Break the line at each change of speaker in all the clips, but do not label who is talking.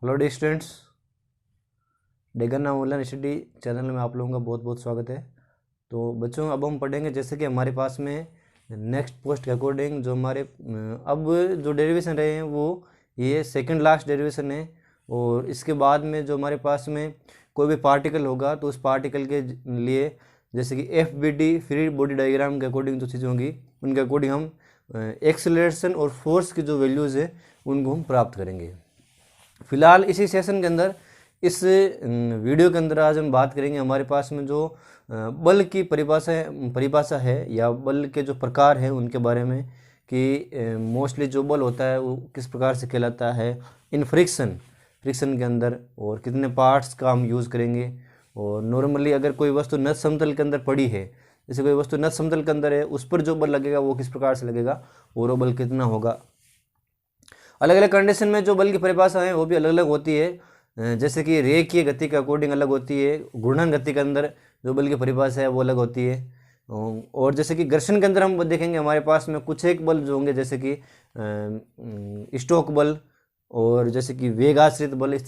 Hello the students, डेगन online study channel में आप लोगों का बहुत बहुत स्वागत है। तो बच्चों, अब हम पढ़ेंगे जैसे कि हमारे पास में नेक्स्ट पोस्ट के अकॉर्डिंग जो हमारे अब जो डेरिवेशन रहे हैं वो ये सेकंड लास्ट डेरिवेशन है। और इसके बाद में जो हमारे पास में कोई भी पार्टिकल होगा तो उस पार्टिकल के लिए जैसे कि F B D free body diagram के अकॉर्डिंग जो चीज़ें होंगी उनके अकॉर्डिंग हम एक्सेलरेशन और फोर्स की जो वैल्यूज़ है उनको हम प्राप्त करेंगे। फिलहाल इसी सेशन के अंदर इस वीडियो के अंदर आज हम बात करेंगे हमारे पास में जो बल की परिभाषा है या बल के जो प्रकार हैं उनके बारे में कि मोस्टली जो बल होता है वो किस प्रकार से कहलाता है इन फ्रिक्शन के अंदर, और कितने पार्ट्स का हम यूज़ करेंगे। और नॉर्मली अगर कोई वस्तु नत समतल के अंदर पड़ी है, जैसे कोई वस्तु नत समतल के अंदर है, उस पर जो बल लगेगा वो किस प्रकार से लगेगा और वो बल कितना होगा। अलग अलग कंडीशन में जो बल की परिभाषा है वो भी अलग अलग होती है। जैसे कि रेखीय गति के अकॉर्डिंग अलग होती है, घूर्णन गति के अंदर जो बल की परिभाषा है वो अलग होती है। और जैसे कि घर्षण के अंदर हम देखेंगे हमारे पास में कुछ एक बल जो होंगे जैसे कि स्टोक बल, और जैसे कि वेग आश्रित बल,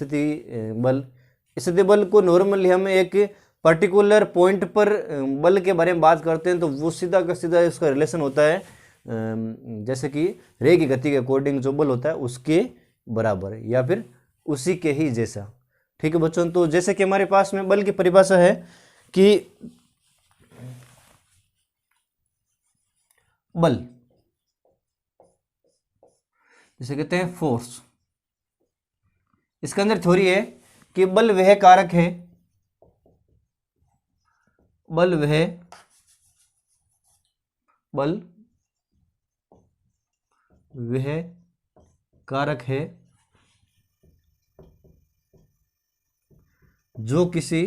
स्थिति बल को नॉर्मली हम एक पर्टिकुलर पॉइंट पर बल के बारे में बात करते हैं तो वो सीधा का सीधा इसका रिलेशन होता है जैसे कि रे की गति के अकॉर्डिंग जो बल होता है उसके बराबर या फिर उसी के ही जैसा। ठीक है बच्चों, तो जैसे कि हमारे पास में बल की परिभाषा है कि बल जिसे कहते हैं फोर्स, इसके अंदर थ्योरी है कि बल वह कारक है, बल वह कारक है जो किसी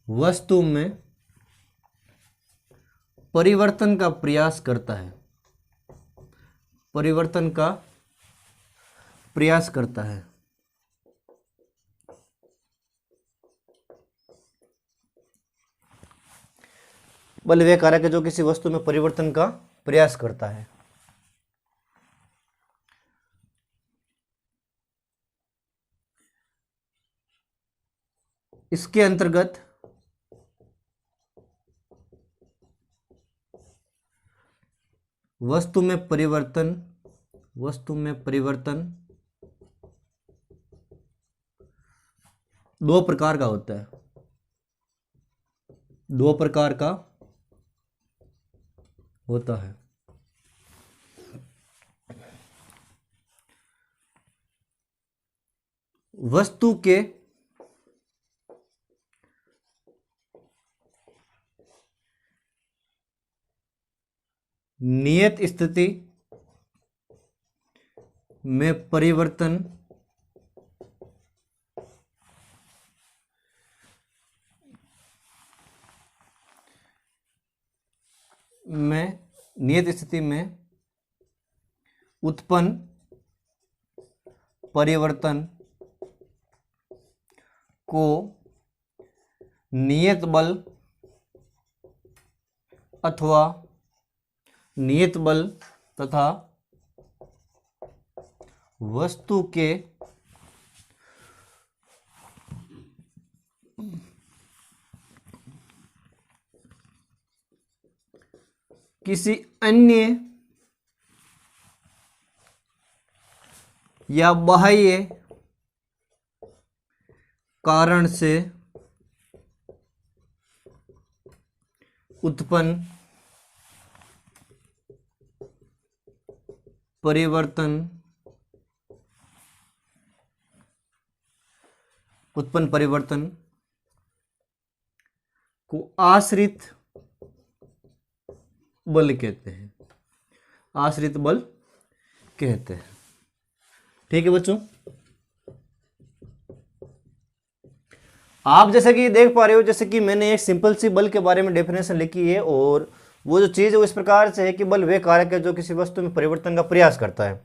वस्तु में परिवर्तन का प्रयास करता है, बल वह कारक है जो किसी वस्तु में परिवर्तन का प्रयास करता है। इसके अंतर्गत वस्तु में परिवर्तन दो प्रकार का होता है, वस्तु के नियत स्थिति में परिवर्तन उत्पन्न परिवर्तन को नियत बल अथवा नियत बल तथा वस्तु के किसी अन्य या बाह्य कारण से उत्पन्न परिवर्तन को आश्रित बल कहते हैं, ठीक है बच्चों। आप जैसे कि देख पा रहे हो, जैसे कि मैंने एक सिंपल सी बल के बारे में डेफिनेशन लिखी है, और वो जो चीज़ है वो इस प्रकार से है कि बल वे कारक है जो किसी वस्तु में परिवर्तन का प्रयास करता है।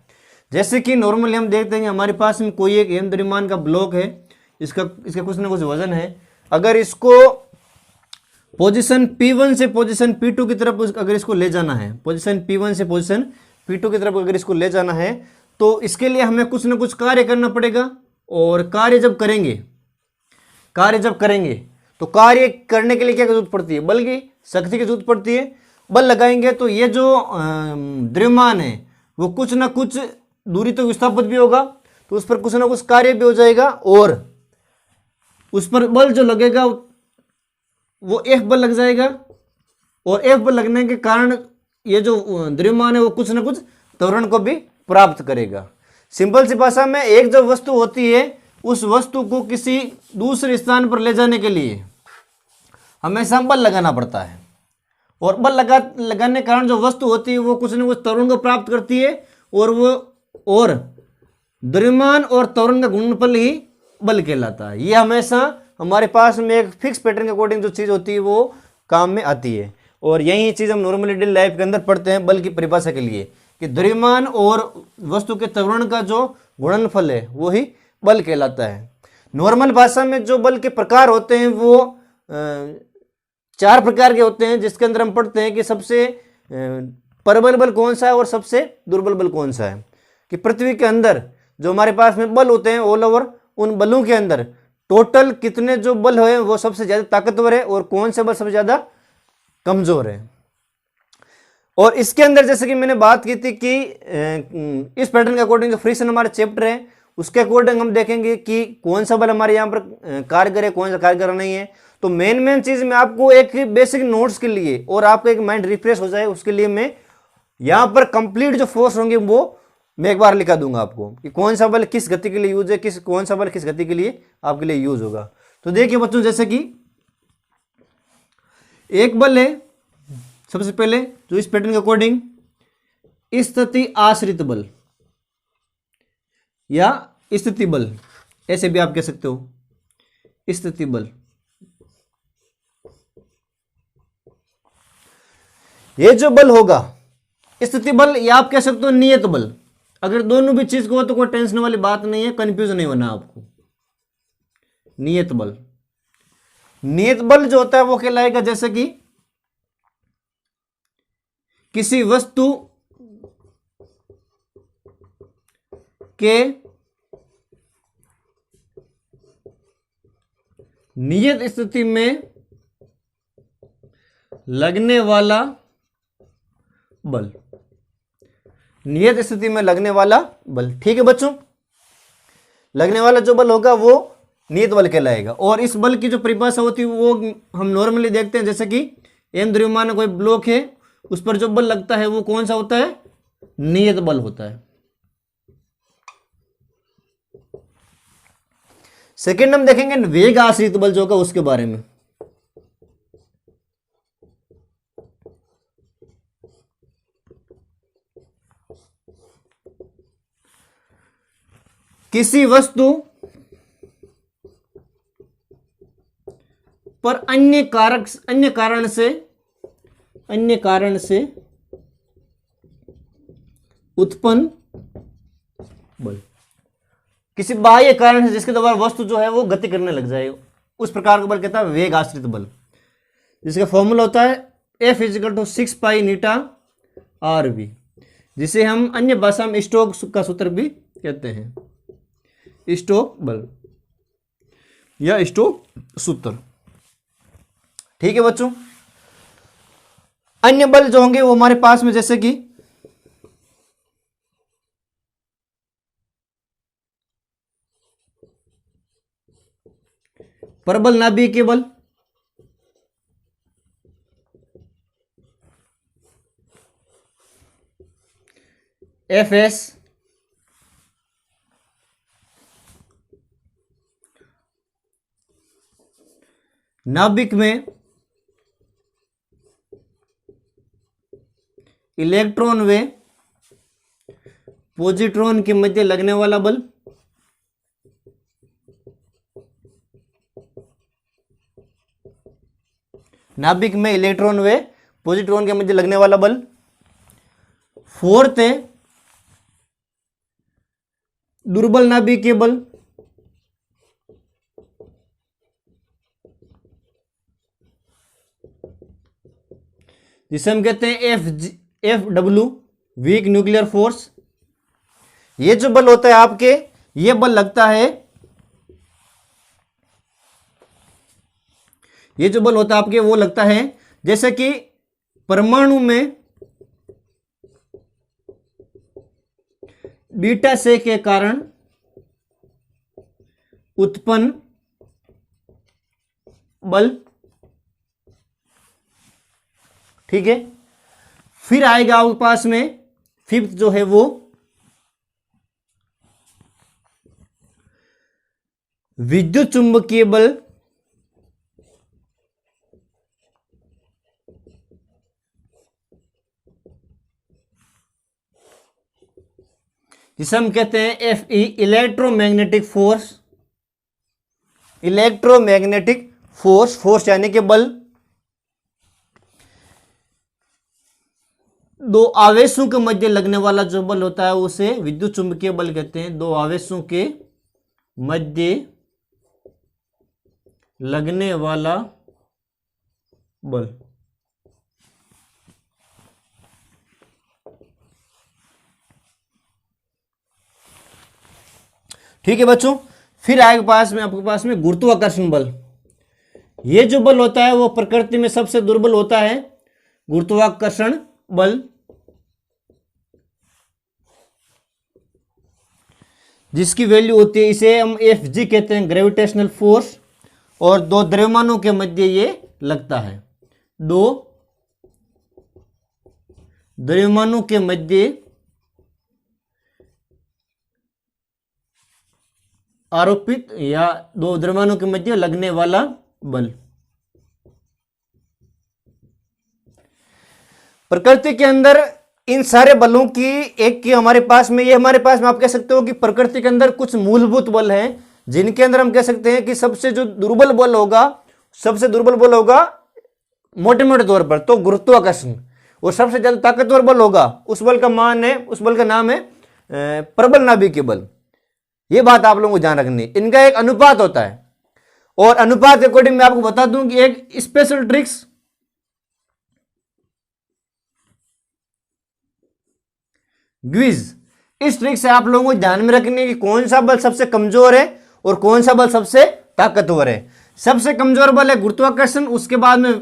जैसे कि नॉर्मली हम देखते हैं हमारे पास में कोई एक एम द्रव्यमान का ब्लॉक है, इसका कुछ ना कुछ वजन है। अगर इसको पोजीशन P1 से पोजीशन P2 की तरफ अगर इसको ले जाना है, पोजीशन P1 से पोजीशन P2 की तरफ अगर इसको ले जाना है तो इसके लिए हमें कुछ ना कुछ कार्य करना पड़ेगा, और कार्य जब करेंगे तो कार्य करने के लिए क्या जरूरत पड़ती है? बल की, शक्ति की जरूरत पड़ती है। बल लगाएंगे तो ये जो द्रव्यमान है वो कुछ ना कुछ दूरी तो विस्थापित भी होगा, तो उस पर कुछ ना कुछ कार्य भी हो जाएगा, और उस पर बल जो लगेगा वो F बल लग जाएगा, और F बल लगने के कारण ये जो द्रव्यमान है वो कुछ ना कुछ त्वरण को भी प्राप्त करेगा। सिंपल सी भाषा में, एक जो वस्तु होती है उस वस्तु को किसी दूसरे स्थान पर ले जाने के लिए हमेशा बल लगाना पड़ता है, और बल लगाने के कारण जो वस्तु होती है वो कुछ न कुछ त्वरण को प्राप्त करती है, और द्रव्यमान और त्वरण का गुणनफल ही बल कहलाता है। ये हमेशा हमारे पास में एक फिक्स पैटर्न के अकॉर्डिंग जो चीज़ होती है वो काम में आती है, और यही चीज़ हम नॉर्मली डेली लाइफ के अंदर पढ़ते हैं बल की परिभाषा के लिए, कि द्रव्यमान और वस्तु के त्वरण का जो गुणनफल है वो ही बल कहलाता है। नॉर्मल भाषा में जो बल के प्रकार होते हैं वो 4 प्रकार के होते हैं, जिसके अंदर हम पढ़ते हैं कि सबसे प्रबल बल कौन सा है और सबसे दुर्बल बल कौन सा है। कि पृथ्वी के अंदर जो हमारे पास में बल होते हैं ऑल ओवर, उन बलों के अंदर टोटल कितने जो बल हैं वो सबसे ज़्यादा ताकतवर है, और कौन से बल सबसे ज़्यादा कमजोर है। और इसके अंदर जैसे कि मैंने बात की थी कि इस पैटर्न के अकॉर्डिंग जो फ्रिक्शन हमारा चैप्टर है उसके अकॉर्डिंग हम देखेंगे कि कौन सा बल हमारे यहाँ पर कार्य करे, कौन सा कार्य कर नहीं है। तो मेन चीज मैं आपको एक बेसिक नोट्स के लिए, और आपका एक माइंड रिफ्रेश हो जाए उसके लिए, मैं यहाँ पर कंप्लीट जो फोर्स होंगे वो मैं एक बार लिखा दूंगा आपको, कि कौन सा बल किस गति के लिए यूज है, कौन सा बल किस गति के लिए आपके लिए यूज होगा। तो देखिए बच्चों, जैसे कि एक बल है सबसे पहले जो इस पैटर्न के अकॉर्डिंग स्थिति आश्रित बल या स्थिति बल, ऐसे भी आप कह सकते हो, स्थिति बल। ये जो बल होगा स्थिति बल, या आप कह सकते हो नियत बल। अगर दोनों भी चीज को हो तो कोई टेंशन वाली बात नहीं है, कंफ्यूज नहीं होना आपको। नियत बल, नियत बल जो होता है वो कहलाएगा जैसे कि किसी वस्तु के नियत स्थिति में लगने वाला बल, नियत स्थिति में लगने वाला बल। ठीक है बच्चों, लगने वाला जो बल होगा वो नियत बल कहलाएगा। और इस बल की जो परिभाषा होती है वो हम नॉर्मली देखते हैं, जैसे कि एम द्रव्यमान कोई ब्लॉक है उस पर जो बल लगता है वो कौन सा होता है? नियत बल होता है। सेकेंड हम देखेंगे वेग आश्रित बल जो होगा उसके बारे में। किसी वस्तु पर अन्य कारण से उत्पन्न बल, किसी बाह्य कारण से जिसके द्वारा वस्तु जो है वो गति करने लग जाए, उस प्रकार का बल कहता है वेग आश्रित बल, जिसका फॉर्मूला होता है F = 6 पाई नीटा RV, जिसे हम अन्य भाषा में स्टोक का सूत्र भी कहते हैं, स्टोक बल या स्टोक सूत्र। ठीक है बच्चों, अन्य बल जो होंगे वो हमारे पास में जैसे कि प्रबल नाभिकीय बल, FS, नाभिक में इलेक्ट्रॉन व पॉजिट्रॉन के मध्य लगने वाला बल, नाभिक में इलेक्ट्रॉन व पॉजिट्रॉन के मध्य लगने वाला बल। फोर्थ है दुर्बल नाभिकीय बल, जिसे हम कहते हैं FW, वीक न्यूक्लियर फोर्स। ये जो बल होता है आपके, ये बल लगता है, ये जो बल होता है आपके वो लगता है जैसे कि परमाणु में बीटा से के कारण उत्पन्न बल। ठीक है, फिर आएगा आपके पास में फिफ्थ जो है वो विद्युत चुंबकीय बल। जिसे हम कहते हैं Fe, electromagnetic force. Electromagnetic force, force यानी कि बल। दो आवेशों के मध्य लगने वाला जो बल होता है उसे विद्युत चुंबकीय बल कहते हैं। दो आवेशों के मध्य लगने वाला बल। ठीक है बच्चों, फिर आगे पास में आपके पास में गुरुत्वाकर्षण बल। ये जो बल होता है वो प्रकृति में सबसे दुर्बल होता है, गुरुत्वाकर्षण बल, जिसकी वैल्यू होती है, इसे हम Fg कहते हैं, ग्रेविटेशनल फोर्स। और दो द्रव्यमानों के मध्य ये लगता है, दो द्रव्यमानों के मध्य आरोपित या दो द्रव्यमानों के मध्य लगने वाला बल। प्रकृति के अंदर इन सारे बलों की एक की हमारे पास में, ये हमारे पास में आप कह सकते हो कि प्रकृति के अंदर कुछ मूलभूत बल हैं जिनके अंदर हम कह सकते हैं कि सबसे जो दुर्बल बल होगा, सबसे दुर्बल बल होगा मोटे मोटे तौर पर तो गुरुत्वाकर्षण, और सबसे ज्यादा ताकतवर बल होगा उस बल का मान है, उस बल का नाम है प्रबल नाभिकीय बल। ये बात आप लोगों को ध्यान रखनी, इनका एक अनुपात होता है। और अनुपात के अकॉर्डिंग मैं आपको बता दूं कि एक स्पेशल ट्रिक्स, ग्विज, इस ट्रिक से आप लोगों को ध्यान में रखनी है कि कौन सा बल सबसे कमजोर है और कौन सा बल सबसे ताकतवर है। सबसे कमजोर बल है गुरुत्वाकर्षण, उसके बाद में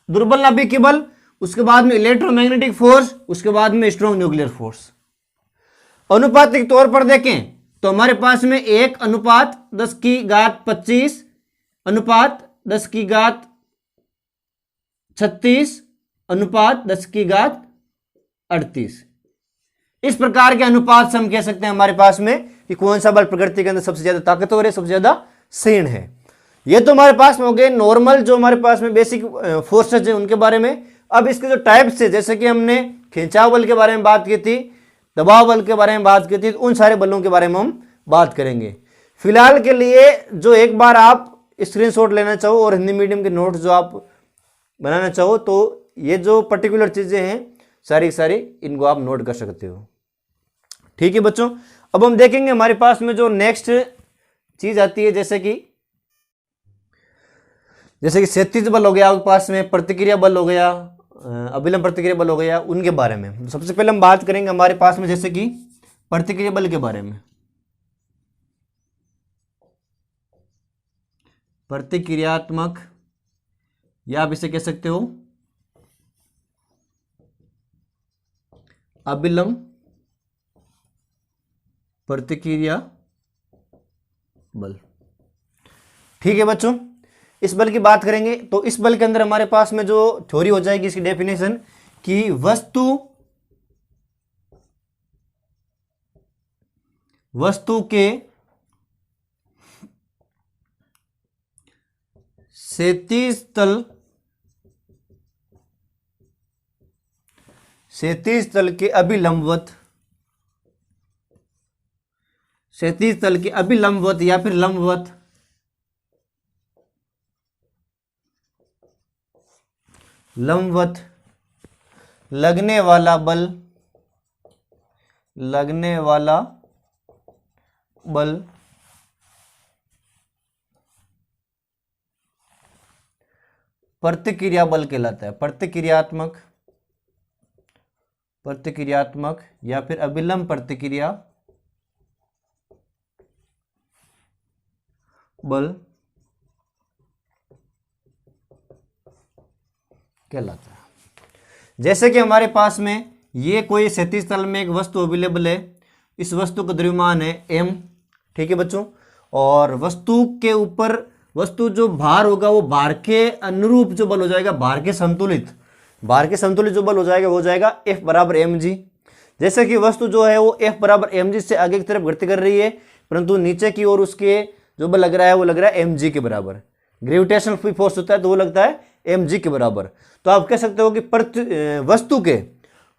दुर्बल नाभिकीय बल, उसके बाद में इलेक्ट्रोमैग्नेटिक फोर्स, उसके बाद में स्ट्रॉन्ग न्यूक्लियर फोर्स। अनुपातिक तौर पर देखें तो हमारे पास में 1 अनुपात 10 की घात 25 अनुपात 10 की घात 36 अनुपात 10 की घात 38, इस प्रकार के अनुपात से हम कह सकते हैं हमारे पास में कि कौन सा बल प्रकृति के अंदर सबसे ज्यादा ताकतवर है, सबसे ज्यादा क्षीण है। ये तो हमारे पास में हो गए नॉर्मल जो हमारे पास में बेसिक फोर्सेज है उनके बारे में। अब इसके जो टाइप्स है, जैसे कि हमने खिंचाव बल के बारे में बात की थी, दबाव बल के बारे में बात की थी, उन सारे बलों के बारे में हम बात करेंगे। फिलहाल के लिए जो एक बार आप स्क्रीनशॉट लेना चाहो और हिंदी मीडियम के नोट्स जो आप बनाना चाहो तो ये जो पर्टिकुलर चीजें हैं सारी सारी इनको आप नोट कर सकते हो। ठीक है बच्चों, अब हम देखेंगे हमारे पास में जो नेक्स्ट चीज आती है, जैसे कि क्षैतिज बल हो गया आपके पास में, प्रतिक्रिया बल हो गया, अभिलंब प्रतिक्रिया बल हो गया, उनके बारे में सबसे पहले हम बात करेंगे हमारे पास में जैसे कि प्रतिक्रिया बल के बारे में। प्रतिक्रियात्मक या आप इसे कह सकते हो अभिलंब प्रतिक्रिया बल। ठीक है बच्चों, इस बल की बात करेंगे तो इस बल के अंदर हमारे पास में जो थ्योरी हो जाएगी इसकी डेफिनेशन कि वस्तु के क्षैतिज तल के अभिलंबवत या फिर लंबवत लगने वाला बल प्रतिक्रिया बल कहलाता है। प्रतिक्रियात्मक या फिर अभिलंब प्रतिक्रिया बल कहलाता है। जैसे कि हमारे पास में ये कोई क्षैतिज तल में एक वस्तु अवेलेबल है, इस वस्तु का द्रव्यमान है m, ठीक है बच्चों, और वस्तु के ऊपर वस्तु जो भार होगा वो भार के अनुरूप जो बल हो जाएगा, भार के संतुलित जो बल हो जाएगा F बराबर mg। जैसे कि वस्तु जो है वो F बराबर mg से आगे की तरफ गति कर रही है, परंतु नीचे की ओर उसके जो बल लग रहा है वो लग रहा है mg के बराबर। ग्रेविटेशनल फोर्स होता है तो वो लगता है mg के बराबर। तो आप कह सकते हो कि वस्तु के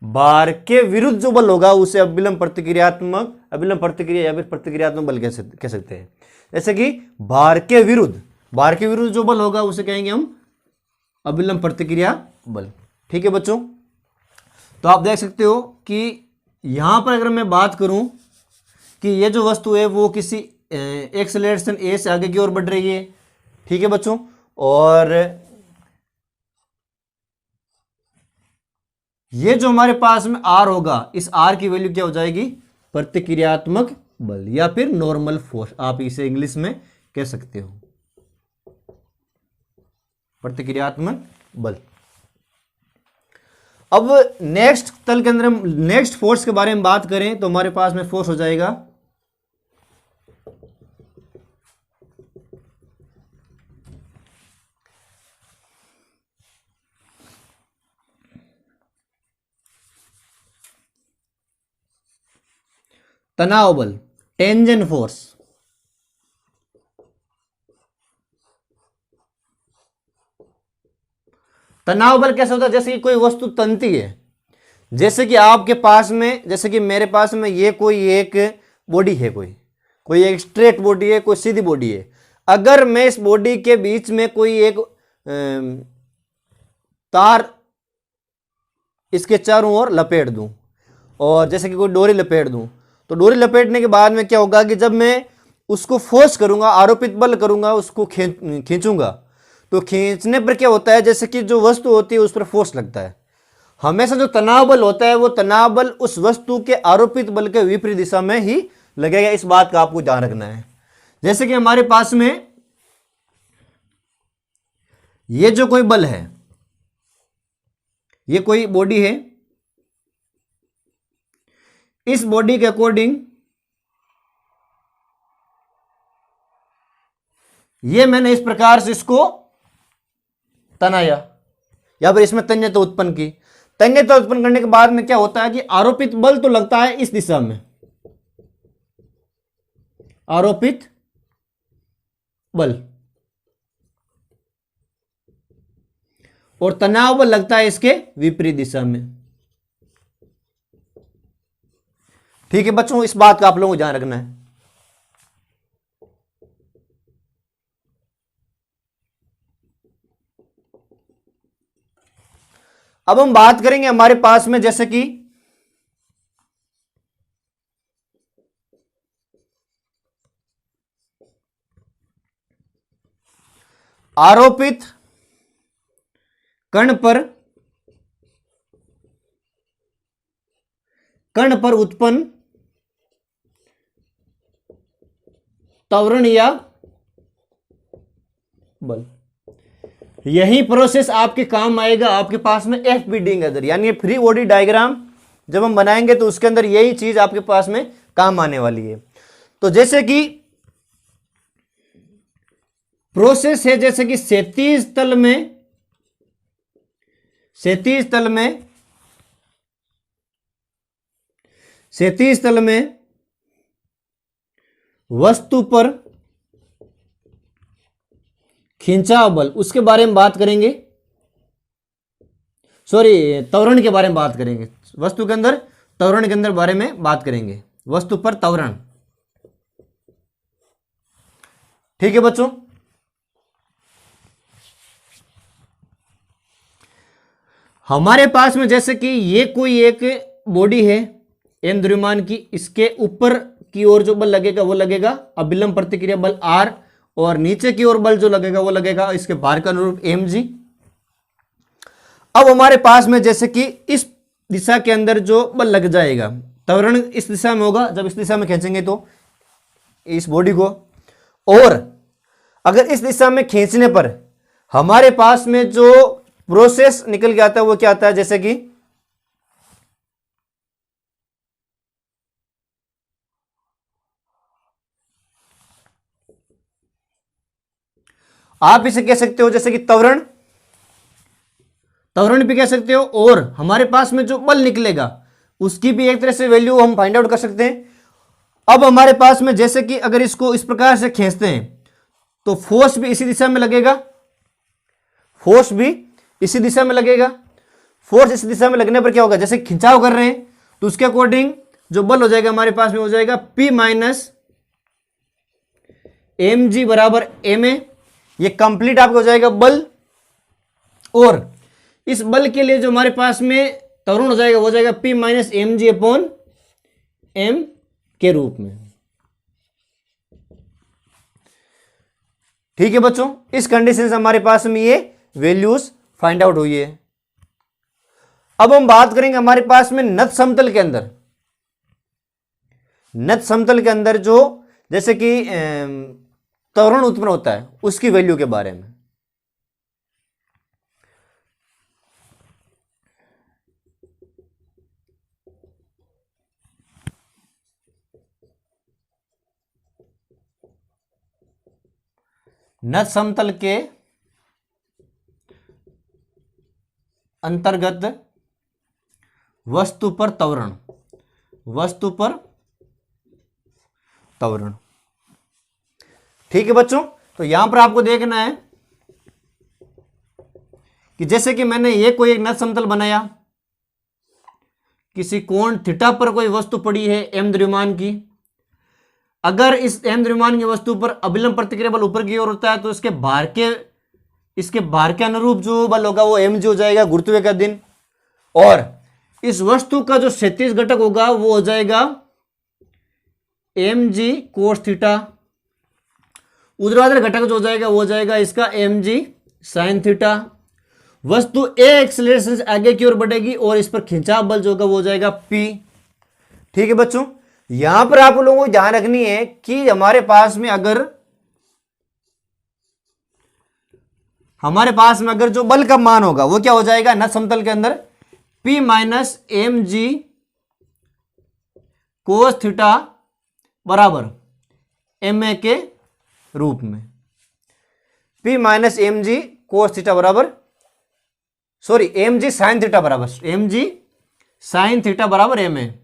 भार के विरुद्ध जो बल होगा उसे अभिलंब प्रतिक्रिया या फिर प्रतिक्रियात्मक बल कह सकते हैं। जैसे कि भार के विरुद्ध जो बल होगा उसे कहेंगे हम अभिलंब प्रतिक्रिया बल। ठीक है बच्चों, तो आप देख सकते हो कि यहां पर अगर मैं बात करूं कि ये जो वस्तु है वो किसी एक्सेलरेशन a से आगे की ओर बढ़ रही है, ठीक है बच्चों, और ये जो हमारे पास में r होगा, इस r की वैल्यू क्या हो जाएगी, प्रतिक्रियात्मक बल या फिर नॉर्मल फोर्स, आप इसे इंग्लिश में कह सकते हो, प्रतिक्रियात्मक बल। अब नेक्स्ट तल के अंदर हम नेक्स्ट फोर्स के बारे में बात करें तो हमारे पास में फोर्स हो जाएगा तनाव बल, टेंजेंट फोर्स। तनाव बल कैसे होता है, जैसे कि कोई वस्तु तनती है, जैसे कि आपके पास में, जैसे कि मेरे पास में ये कोई एक बॉडी है, कोई एक स्ट्रेट बॉडी है, कोई सीधी बॉडी है। अगर मैं इस बॉडी के बीच में कोई एक तार इसके चारों ओर लपेट दूं, और जैसे कि कोई डोरी लपेट दूं, तो डोरी लपेटने के बाद में क्या होगा कि जब मैं उसको फोर्स करूंगा, आरोपित बल करूंगा, उसको खींचूंगा, तो खींचने पर क्या होता है, जैसे कि जो वस्तु होती है उस पर फोर्स लगता है। हमेशा जो तनाव बल होता है वो तनाव बल उस वस्तु के आरोपित बल के विपरीत दिशा में ही लगेगा। इस बात का आपको ध्यान रखना है। जैसे कि हमारे पास में ये जो कोई बल है, ये कोई बॉडी है, इस बॉडी के अकॉर्डिंग ये मैंने इस प्रकार से इसको तनाया या फिर इसमें तन्यता उत्पन्न की। तन्यता उत्पन्न करने के बाद में क्या होता है कि आरोपित बल तो लगता है इस दिशा में, आरोपित बल, और तनाव बल लगता है इसके विपरीत दिशा में। ठीक है बच्चों, इस बात का आप लोगों को ध्यान रखना है। अब हम बात करेंगे हमारे पास में, जैसे कि आरोपित कण पर उत्पन्न त्वरण या बल, यही प्रोसेस आपके काम आएगा आपके पास में FBD के अंदर, यानी फ्री बॉडी डायग्राम जब हम बनाएंगे तो उसके अंदर यही चीज आपके पास में काम आने वाली है। तो जैसे कि प्रोसेस है, जैसे कि क्षैतिज तल में वस्तु पर खिंचाव बल, उसके बारे में बात करेंगे, त्वरण के बारे में बात करेंगे। वस्तु के अंदर त्वरण के अंदर बारे में बात करेंगे, वस्तु पर त्वरण। ठीक है बच्चों, हमारे पास में जैसे कि ये कोई एक बॉडी है m द्रव्यमान की, इसके ऊपर की ओर जो बल लगेगा वो लगेगा अभिलंब प्रतिक्रिया बल R, और नीचे की ओर बल जो लगेगा वो लगेगा इसके भार का अनुरूप mg। अब हमारे पास में जैसे कि इस दिशा के अंदर जो बल लग जाएगा, त्वरण इस दिशा में होगा, जब इस दिशा में खींचेंगे तो इस बॉडी को, और अगर इस दिशा में खींचने पर हमारे पास में जो प्रोसेस निकल के आता है वो क्या आता है, जैसे कि आप इसे कह सकते हो जैसे कि त्वरण, त्वरण भी कह सकते हो, और हमारे पास में जो बल निकलेगा उसकी भी एक तरह से वैल्यू हम फाइंड आउट कर सकते हैं। अब हमारे पास में जैसे कि अगर इसको इस प्रकार से खींचते हैं तो फोर्स भी इसी दिशा में लगेगा, फोर्स भी इसी दिशा में लगेगा। फोर्स इस दिशा में लगने पर क्या होगा, जैसे खिंचाव कर रहे हैं तो उसके अकॉर्डिंग जो बल हो जाएगा हमारे पास में हो जाएगा P माइनस एम जी बराबर एम ए। ये कंप्लीट आपको हो जाएगा बल, और इस बल के लिए जो हमारे पास में त्वरण हो जाएगा वो हो जाएगा P minus m g upon m के रूप में। ठीक है बच्चों, इस कंडीशन से हमारे पास में ये वैल्यूज फाइंड आउट हुई है। अब हम बात करेंगे हमारे पास में नत समतल के अंदर, नत समतल के अंदर जो जैसे कि त्वरण उत्पन्न होता है उसकी वैल्यू के बारे में। नत समतल के अंतर्गत वस्तु पर त्वरण, वस्तु पर त्वरण। ठीक है बच्चों, तो यहां पर आपको देखना है कि जैसे कि मैंने ये कोई एक नत समतल बनाया, किसी कोण थीटा पर कोई वस्तु पड़ी है एम द्रव्यमान की। अगर इस एम द्रव्यमान की वस्तु पर अभिलंब प्रतिक्रिया बल ऊपर की ओर होता है तो इसके भार के अनुरूप जो बल होगा वो एम जी हो जाएगा गुरुत्व का दिन, और इस वस्तु का जो क्षैतिज घटक होगा वो हो जाएगा एम जी कोस थीटा। ऊर्ध्वाधर घटक जो हो जाएगा वो हो जाएगा इसका एम जी साइन थीटा। वस्तु ए एक्सेलरेशन से आगे की ओर बढ़ेगी और इस पर खिंचाव बल जो होगा वो हो जाएगा पी। ठीक है बच्चों, यहां पर आप लोगों को ध्यान रखनी है कि हमारे पास में अगर जो बल का मान होगा वो क्या हो जाएगा नत समतल के अंदर P minus m g cos theta बराबर एम ए के रूप में। P minus m g cos theta बराबर एम जी साइन थीटा बराबर एम जी साइन थीटा बराबर एम ए।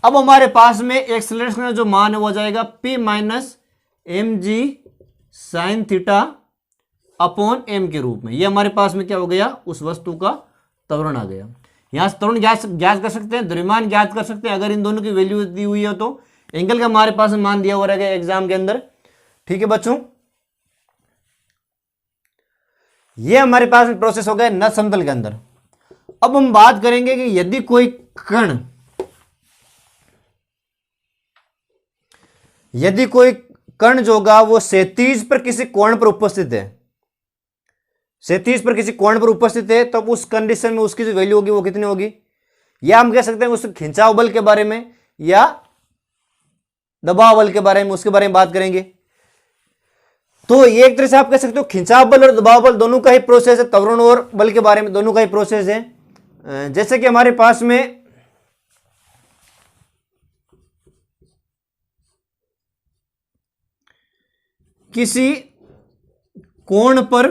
अब हमारे पास में एक्सेलरेशन का जो मान है वो जाएगा P minus m g sine theta upon m के रूप में। ये हमारे पास में क्या हो गया, उस वस्तु का त्वरण आ गया। यहां से त्वरण ज्ञात कर सकते हैं, द्रव्यमान ज्ञात कर सकते हैं अगर इन दोनों की वैल्यू दी हुई है तो। एंगल का हमारे पास मान दिया हुआ रहेगा एग्जाम के अंदर। ठीक है बच्चों, ये हमारे पास में प्रोसेस हो गया नत समतल के अंदर। अब हम बात करेंगे कि यदि कोई कण जो होगा वो क्षैतिज पर किसी कोण पर उपस्थित है, क्षैतिज पर किसी कोण पर उपस्थित है, तो उस कंडीशन में उसकी जो वैल्यू होगी वो कितनी होगी, या हम कह सकते हैं उस खिंचाव बल के बारे में या दबाव बल के बारे में, उसके बारे में बात करेंगे। तो ये एक तरह से आप कह सकते हो खिंचाव बल और दबाव बल दोनों का ही प्रोसेस है, त्वरण और बल के बारे में दोनों का ही प्रोसेस है। जैसे कि हमारे पास में किसी कोण पर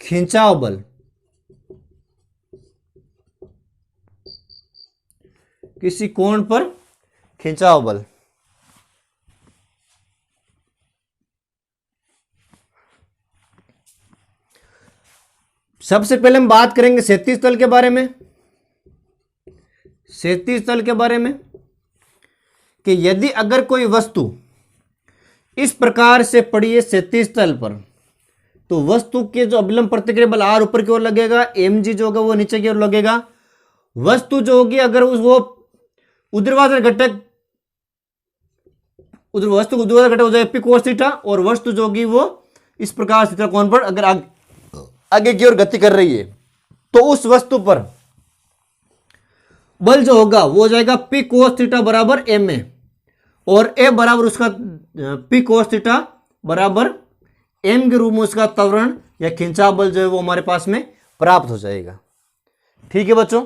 खिंचाव बल, किसी कोण पर खिंचाव बल, सबसे पहले हम बात करेंगे क्षैतिज तल के बारे में। क्षैतिज तल के बारे में कि यदि अगर कोई वस्तु इस प्रकार से पड़ी है क्षैतिज तल पर, तो वस्तु के जो अभिलंब प्रतिक्रिया बल आर ऊपर की ओर लगेगा, एम जी जो होगा वो नीचे की ओर लगेगा। वस्तु जो होगी अगर वो ऊर्ध्वाधर घटक वस्तु ऊर्ध्वाधर घटक हो जाएगा पी कोस थीटा, और वस्तु जो होगी वो इस प्रकार थीटा कोण पर अगर आगे की ओर गति कर रही है, तो उस वस्तु पर बल जो होगा वो हो जाएगा पी कोस थीटा बराबर एम ए, और ए बराबर उसका पी कोस थीटा बराबर एम के रूप में उसका त्वरण या खिंचाव बल जो है वो हमारे पास में प्राप्त हो जाएगा। ठीक है बच्चों,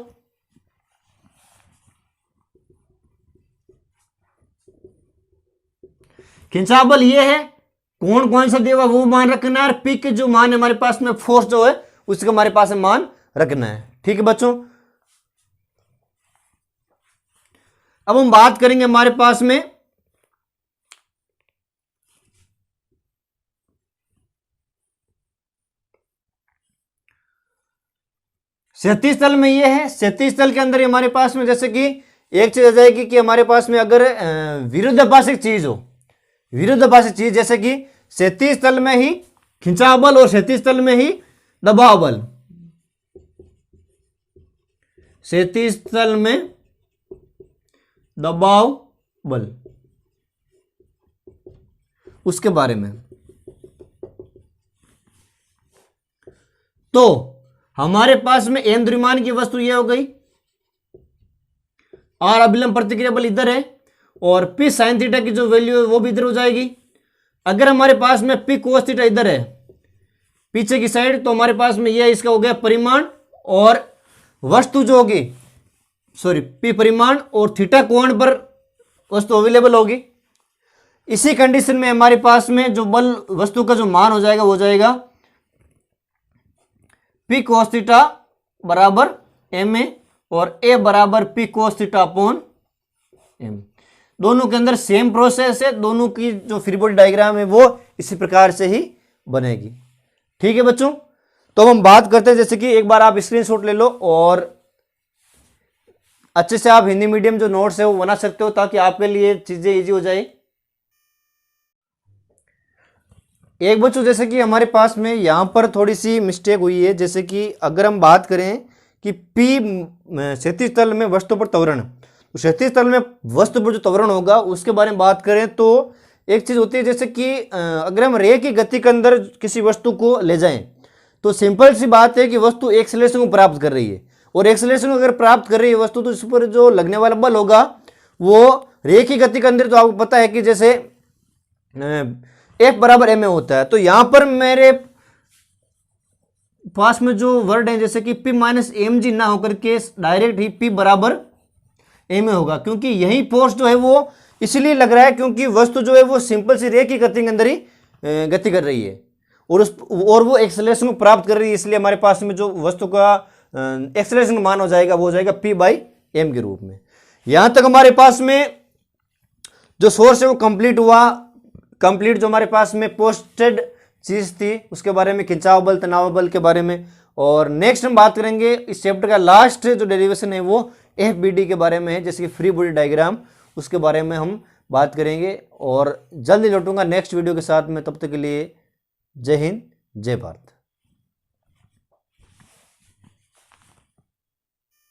खिंचाव बल ये है, कौन कौन सा दिया हुआ वो मान रखना है, पी के जो मान हमारे पास में फोर्स जो है उसका हमारे पास में मान रखना है। ठीक है बच्चों, अब हम बात करेंगे हमारे पास में क्षैतिज तल में, ये है क्षैतिज तल के अंदर हमारे पास में जैसे कि एक चीज आ जाएगी कि हमारे पास में अगर विरुद्धाभासिक चीज हो, विरुद्धाभासिक चीज जैसे कि क्षैतिज तल में ही खिंचाव बल और क्षैतिज तल में ही दबाव बल, क्षैतिज तल में दबाव बल, उसके बारे में, तो हमारे पास में एम द्रव्यमान की वस्तु यह हो गई, आर अभिलंब प्रतिक्रिया बल इधर है, और पी साइन थीटा की जो वैल्यू है वो भी इधर हो जाएगी। अगर हमारे पास में पी कोस थीटा इधर है पीछे की साइड, तो हमारे पास में यह इसका हो गया परिमाण, और वस्तु जो होगी पी परिमाण और थीटा कोण पर वस्तु अवेलेबल होगी। इसी कंडीशन में हमारे पास में जो बल वस्तु का जो मान हो जाएगा वो हो जाएगा पी कोस थीटा बराबर एम ए, और ए बराबर P cos theta upon m. दोनों के अंदर सेम प्रोसेस है, दोनों की जो फ्री बॉडी डायग्राम है वो इसी प्रकार से ही बनेगी। ठीक है बच्चों, तो हम बात करते हैं, जैसे कि एक बार आप स्क्रीनशॉट ले लो और अच्छे से आप हिंदी मीडियम जो नोट्स है वो बना सकते हो ताकि आपके लिए चीजें इजी हो जाए। एक बच्चों जैसे कि हमारे पास में यहाँ पर थोड़ी सी मिस्टेक हुई है, जैसे कि अगर हम बात करें कि पी क्षैतिज तल में वस्तु पर त्वरण, तो क्षैतिज तल में वस्तु पर जो त्वरण होगा उसके बारे में बात करें तो एक चीज होती है, जैसे कि अगर हम रे की गति के अंदर किसी वस्तु को ले जाएं तो सिंपल सी बात है कि वस्तु एक्सेलरेशन को प्राप्त कर रही है, और एक्सेलरेशन अगर प्राप्त कर रही है वस्तु तो इस पर जो लगने वाला बल होगा वो रे की गति के अंदर तो आपको पता है कि जैसे F बराबर एम ए होता है। तो यहां पर मेरे पास में जो वर्ड है जैसे कि P माइनस एम जी ना होकर के डायरेक्ट ही P बराबर एम ए होगा, क्योंकि यही फोर्स जो है वो इसलिए लग रहा है क्योंकि वस्तु जो है वो सिंपल सी रे की गति के अंदर ही गति कर रही है और वो एक्सेलरेशन को प्राप्त कर रही है, इसलिए हमारे पास में जो वस्तु का एक्सेलरेशन का मान हो जाएगा वो हो जाएगा P बाई एम के रूप में। यहां तक हमारे पास में जो सोर्स है वो कंप्लीट हुआ, कंप्लीट जो हमारे पास में पोस्टेड चीज थी उसके बारे में, खिंचाव बल तनाव बल के बारे में। और नेक्स्ट हम बात करेंगे इस चैप्टर का लास्ट जो डेरिवेशन है वो FBD के बारे में है, जैसे कि फ्री बॉडी डायग्राम, उसके बारे में हम बात करेंगे। और जल्दी लौटूंगा नेक्स्ट वीडियो के साथ में, तब तक के लिए जय हिंद जय भारत।